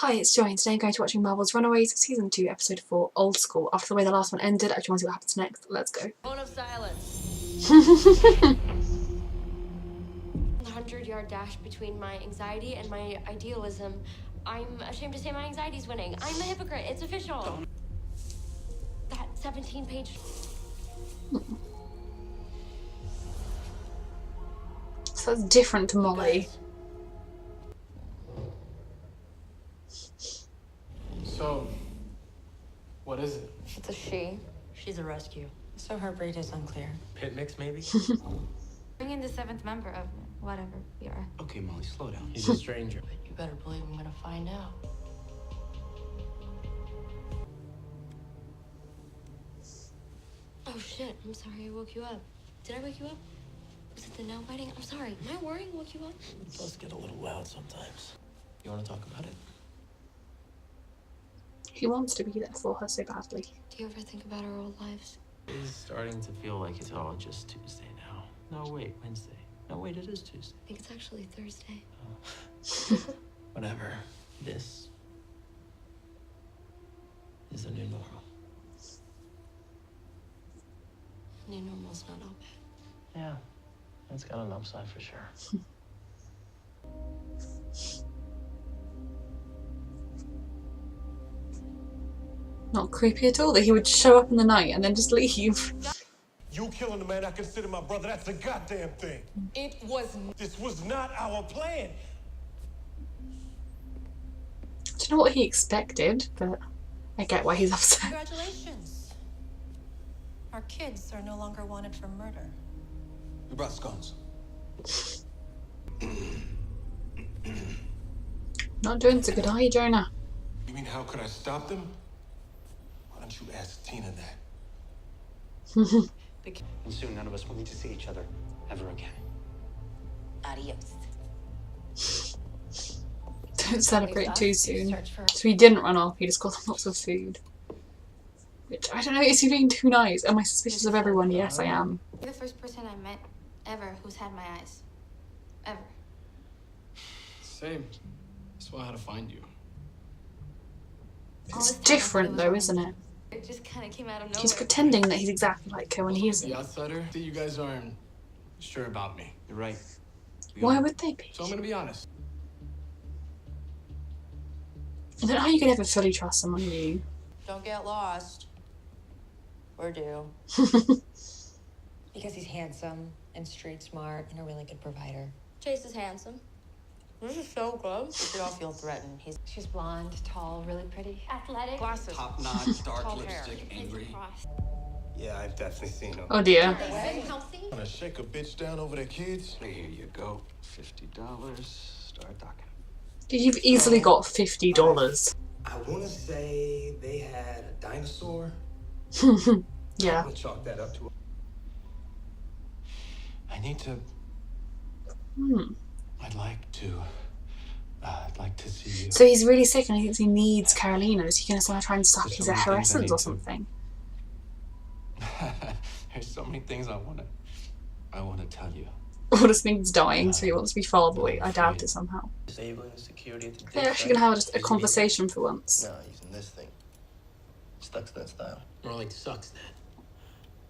Hi, it's Joy, and today I'm going to be watching Marvel's Runaways Season 2, Episode 4, Old School. After the way the last one ended, I just want to see what happens next. Let's go. Phone of silence. The 100-yard dash between my anxiety and my idealism. I'm ashamed to say my anxiety's winning. I'm a hypocrite. It's official. That 17-page... So that's different to Molly. So, what is it? It's a she. She's a rescue. So her breed is unclear. Pit mix, maybe? Bring in the 7th member of whatever we are. Okay, Molly, slow down. He's a stranger. But you better believe I'm gonna find out. Oh shit, I'm sorry I woke you up. Did I wake you up? Was it the nail biting? I'm sorry. My worrying woke you up? It does get a little loud sometimes. You want to talk about it? He wants to be there for her so badly. Do you ever think about our old lives? It's starting to feel like it's all just Tuesday now. No, wait, Wednesday. No, wait, it is Tuesday. I think it's actually Thursday. Whatever. This is a new normal. New normal's not all bad. Yeah, it's got an upside for sure. Not creepy at all that he would show up in the night and then just leave. You killing the man I consider my brother, that's a goddamn thing. It was. This was not our plan. I don't know what he expected, but I get why he's upset. Congratulations. Our kids are no longer wanted for murder. We brought scones. Not doing so good, are you, Jonah? You mean how could I stop them? Why don't you ask Tina that? And soon none of us will need to see each other ever again. Adios. Don't celebrate too soon. So he didn't run off, he just got them lots of food. Which, I don't know, is he being too nice? Am I suspicious of everyone? Yes, I am. You're the first person I met ever who's had my eyes. Ever. Same. That's why I had to find you. It's different though, isn't it? It just kind of came out of nowhere. He's pretending that he's exactly like her when he The isn't. outsider, that you guys aren't sure about me. You're right. Why would they be? So I'm gonna be honest. I don't know how you could ever fully trust someone new. Don't get lost. Or do. Because he's handsome and street smart and a really good provider. Chase is handsome. This is so close. We should all feel threatened. She's blonde, tall, really pretty. Athletic. Glasses. Top notch, dark Tall hair. lipstick, angry. Yeah, I've definitely seen them. Oh dear. Healthy. Wanna shake a bitch down over their kids? Here you go. $50. Start docking. You've easily got $50. I want to say they had a dinosaur. Yeah. I'm gonna chalk that up to I need to... I'd like to see you. So he's really sick and he thinks he needs Carolina. Is he going to try and suck his her essence or something? There's so many things I wanna tell you. Or just means dying, so he wants to be far away. I doubt it somehow. Disabling the security at the They're actually going to have just a conversation for once. No, using this thing. Stuck to that style. More like sucks then.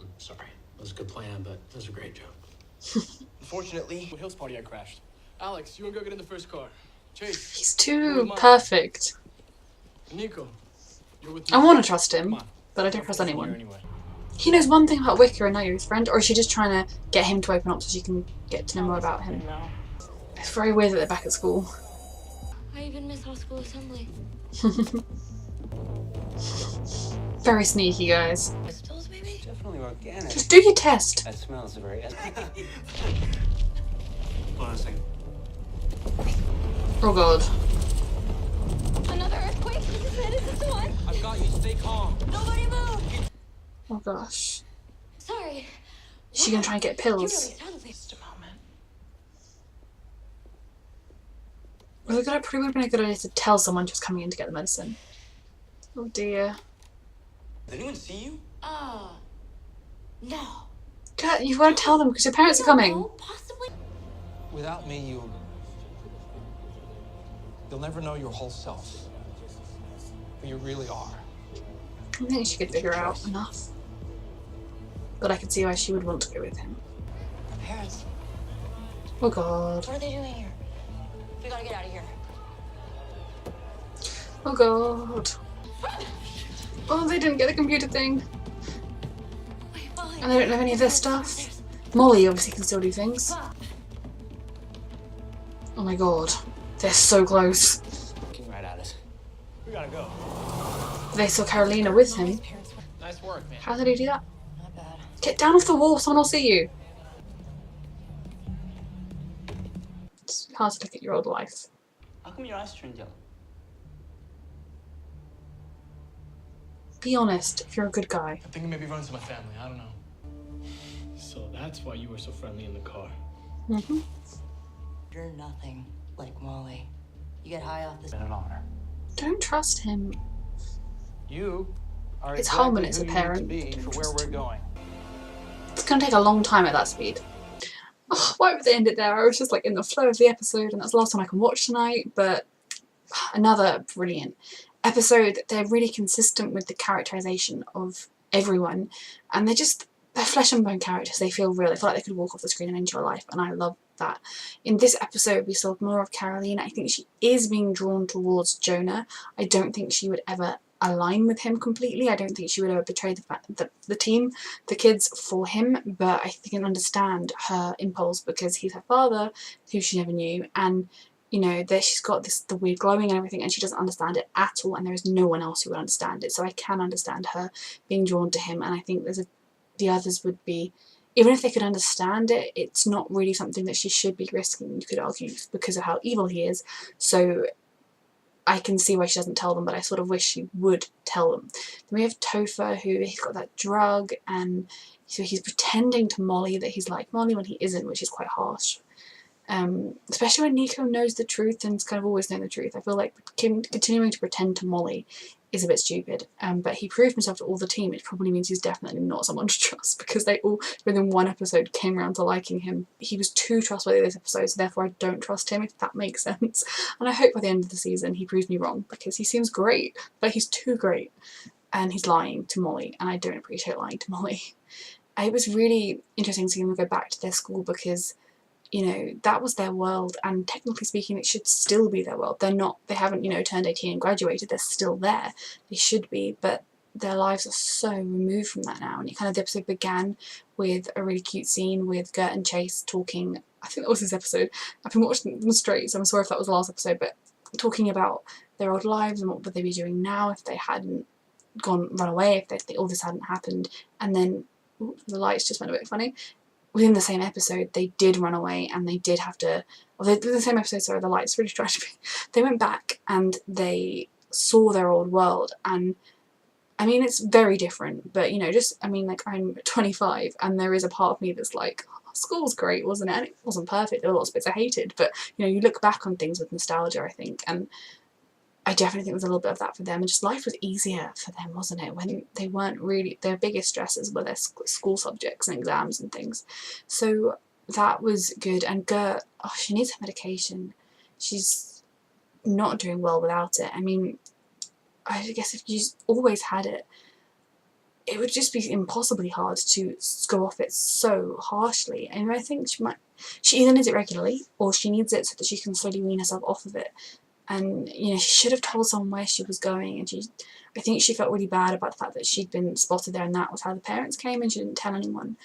I'm sorry. It was a good plan, but it was a great joke. Unfortunately, What Hill's party I crashed. Alex, you wanna go get in the first car? Chase, He's too perfect. Nico, you're with me. I want to trust him, Come on. but I don't trust anyone. Anyway. He knows one thing about Wicca and not his friend, or is she just trying to get him to open up so she can get to know more about him? It's very weird that they're back at school. I even miss high school assembly. Very sneaky, guys. Stills, maybe? Definitely organic. Just do your test. That smells very... Hold on a second. Oh god. Another earthquake? Is this the one? I've got you. Stay calm. Nobody move! Oh gosh. Sorry. Is she going to try and get You pills? really sound like... Just a moment. Well, it probably would have been a good idea to tell someone just coming in to get the medicine. Oh dear. Did anyone see you? No. You won't tell them because your parents are coming. No, possibly. Without me, you'll never know your whole self. who you really are. I think she could figure out enough. But I could see why she would want to go with him. My parents. Oh god. What are they doing here? We gotta get out of here. Oh god. Oh, they didn't get the computer thing. Wait, Molly. And they don't have any of their stuff. Molly obviously can still do things. Oh my god. They're so close. Looking right at us. We gotta go. They saw Carolina with him. Nice work, man. How did he do that? Not bad. Get down off the wall, someone will see you. It's hard to look at your old life. How come your eyes turned yellow? Be honest, if you're a good guy. I think it maybe runs in my family. I don't know. So that's why you were so friendly in the car. Mm-hmm. You're nothing like Molly. You get high off this. Been an honor. Don't trust him. You are It's exactly home and it's a who you need parent. to be for where we're going. It's gonna take a long time at that speed. Oh, why would they end it there? I was just like in the flow of the episode and that's the last one I can watch tonight, but another brilliant episode. They're really consistent with the characterization of everyone and they're flesh and bone characters. They feel real. They feel like they could walk off the screen and into your life, and I love that. In this episode we saw more of Carolina. I think she is being drawn towards Jonah. I don't think she would ever align with him completely. I don't think she would ever betray the team, the kids, for him, but I think I can understand her impulse because he's her father, who she never knew, and you know, that she's got the weird glowing and everything and she doesn't understand it at all, and there is no one else who would understand it, so I can understand her being drawn to him. And I think the others would be, even if they could understand it, it's not really something that she should be risking, you could argue, because of how evil he is. So I can see why she doesn't tell them, but I sort of wish she would tell them. Then we have Topher, who he's got that drug, and so he's pretending to Molly that he's like Molly when he isn't, which is quite harsh. Especially when Nico knows the truth and has kind of always known the truth. I feel like continuing to pretend to Molly is a bit stupid. But he proved himself to all the team. It probably means he's definitely not someone to trust because they all, within one episode, came around to liking him. He was too trustworthy this episode, so therefore I don't trust him, if that makes sense. And I hope by the end of the season he proves me wrong because he seems great, but he's too great. And he's lying to Molly, and I don't appreciate lying to Molly. It was really interesting seeing them go back to their school because, you know, that was their world, and technically speaking it should still be their world. They haven't, you know, turned 18 and graduated, they're still there. They should be, but their lives are so removed from that now. And the episode began with a really cute scene with Gert and Chase talking, I think that was this episode, I've been watching them straight so I'm sorry if that was the last episode, but talking about their old lives and what would they be doing now if they hadn't run away, if all this hadn't happened. And then, ooh, the lights just went a bit funny. Within the same episode, they did run away and they did have to, the same episode, sorry, the lights really distracted me. They went back and they saw their old world, and I mean, it's very different, but you know, like I'm 25 and there is a part of me that's like, oh, school's great, wasn't it? And it wasn't perfect, there were lots of bits I hated, but you know, you look back on things with nostalgia, I think, and I definitely think there was a little bit of that for them, and just life was easier for them, wasn't it, when they weren't really, their biggest stresses were their school subjects and exams and things. So that was good. And Gert, oh, she needs her medication. She's not doing well without it. I mean, I guess if you always had it, it would just be impossibly hard to go off it so harshly. And I think she either needs it regularly or she needs it so that she can slowly wean herself off of it. And you know, she should have told someone where she was going, and I think she felt really bad about the fact that she'd been spotted there, and that was how the parents came, and she didn't tell anyone.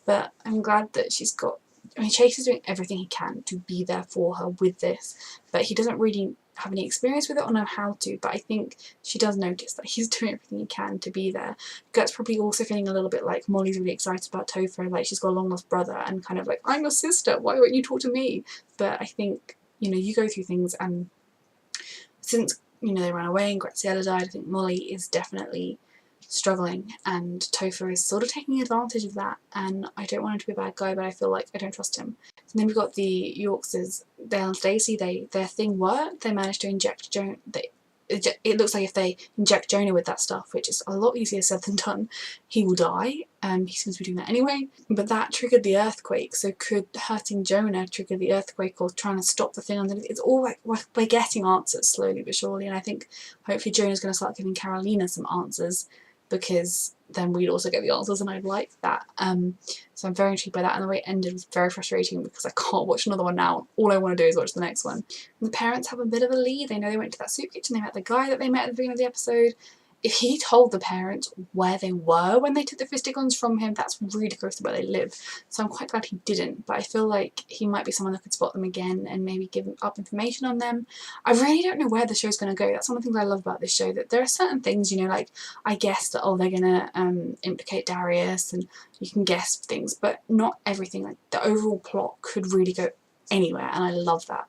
But I'm glad that she's got, I mean, Chase is doing everything he can to be there for her with this, but he doesn't really have any experience with it or know how to, but I think she does notice that he's doing everything he can to be there. Gert's probably also feeling a little bit like Molly's really excited about Topher, like she's got a long lost brother, and kind of like, I'm your sister, why won't you talk to me? But I think, you know, you go through things, and since, you know, they ran away and Graziella died, I think Molly is definitely struggling, and Topher is sort of taking advantage of that, and I don't want him to be a bad guy, but I feel like I don't trust him. And then we've got the Yorkses, Dale and Stacey. Their thing worked. They managed to inject it looks like if they inject Jonah with that stuff, which is a lot easier said than done, he will die. He seems to be doing that anyway. But that triggered the earthquake, so could hurting Jonah trigger the earthquake or trying to stop the thing underneath? It's all like we're getting answers slowly but surely, and I think hopefully Jonah's going to start giving Carolina some answers, because then we'd also get the answers, and I'd like that. So I'm very intrigued by that, and the way it ended was very frustrating because I can't watch another one now. All I want to do is watch the next one. And the parents have a bit of a lead. They know they went to that soup kitchen, they met the guy that they met at the beginning of the episode. If he told the parents where they were when they took the fisticuffs from him, that's really close to where they live. So I'm quite glad he didn't, but I feel like he might be someone that could spot them again and maybe give up information on them. I really don't know where the show's going to go. That's one of the things I love about this show, that there are certain things, you know, like I guessed that, oh, they're going to implicate Darius, and you can guess things, but not everything. Like the overall plot could really go anywhere, and I love that.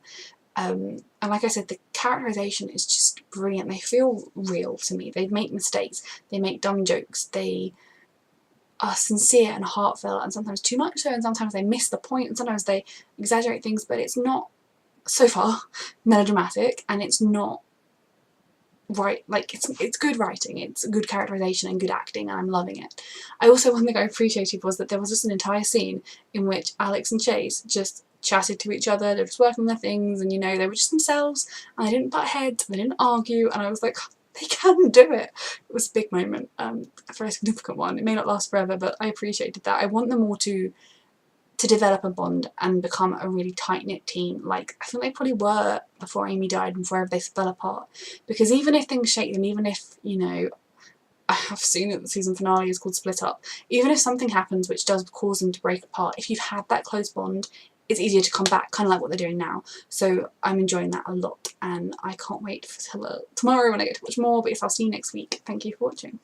And like I said, the characterization is just brilliant. They feel real to me. They make mistakes, they make dumb jokes, they are sincere and heartfelt, and sometimes too much so, and sometimes they miss the point, and sometimes they exaggerate things, but it's not, so far, melodramatic, and it's not right, like it's good writing, it's good characterization and good acting, and I'm loving it. I also, one thing I appreciated was that there was just an entire scene in which Alex and Chase just chatted to each other, they were just working on their things, and you know, they were just themselves, and they didn't butt heads, they didn't argue, and I was like, they can do it. It was a big moment, a very significant one. It may not last forever, but I appreciated that. I want them all to develop a bond and become a really tight-knit team, like I think they probably were before Amy died and before they fell apart. Because even if things shake them, even if, you know, I have seen that the season finale is called Split Up, even if something happens which does cause them to break apart, if you've had that close bond, it's easier to come back, kind of like what they're doing now. So I'm enjoying that a lot, and I can't wait for tomorrow when I get to watch more. But yes, I'll see you next week. Thank you for watching.